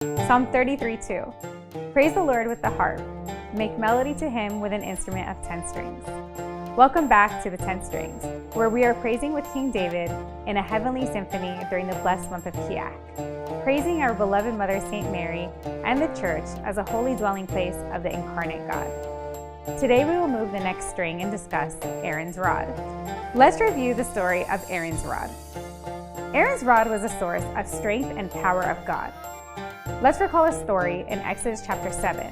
Psalm 33:2. Praise the Lord with the harp. Make melody to him with an instrument of 10 strings. Welcome back to the 10 Strings, where we are praising with King David in a heavenly symphony during the blessed month of Kiak, praising our beloved Mother St. Mary and the Church as a holy dwelling place of the incarnate God. Today we will move the next string and discuss Aaron's rod. Let's review the story of Aaron's rod. Aaron's rod was a source of strength and power of God. Let's recall a story in Exodus chapter 7,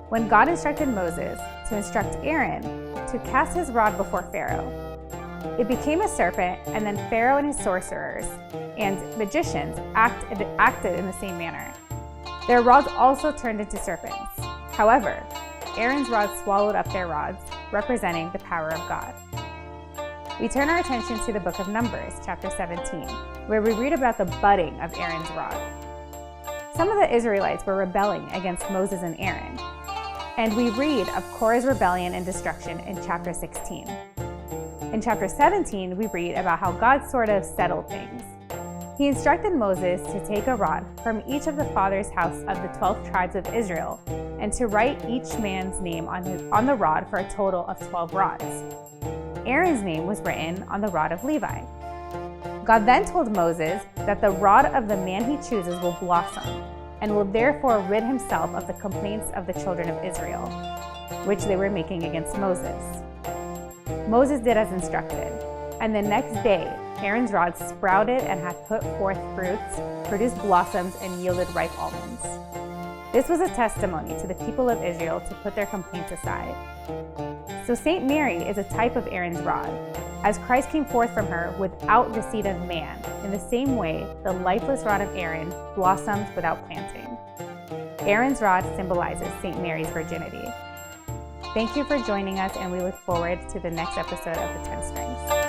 when God instructed Moses to instruct Aaron to cast his rod before Pharaoh. It became a serpent, and then Pharaoh and his sorcerers and magicians acted in the same manner. Their rods also turned into serpents. However, Aaron's rod swallowed up their rods, representing the power of God. We turn our attention to the book of Numbers, chapter 17, where we read about the budding of Aaron's rod. Some of the Israelites were rebelling against Moses and Aaron, and we read of Korah's rebellion and destruction in chapter 16. In chapter 17, we read about how God sort of settled things. He instructed Moses to take a rod from each of the father's house of the 12 tribes of Israel and to write each man's name on the rod for a total of 12 rods. Aaron's name was written on the rod of Levi. God then told Moses that the rod of the man he chooses will blossom and will therefore rid himself of the complaints of the children of Israel, which they were making against Moses. Moses did as instructed, and the next day Aaron's rod sprouted and had put forth fruits, produced blossoms, and yielded ripe almonds. This was a testimony to the people of Israel to put their complaints aside. So St. Mary is a type of Aaron's rod, as Christ came forth from her without the seed of man. In the same way, the lifeless rod of Aaron blossomed without planting. Aaron's rod symbolizes St. Mary's virginity. Thank you for joining us, and we look forward to the next episode of the 10 Strings.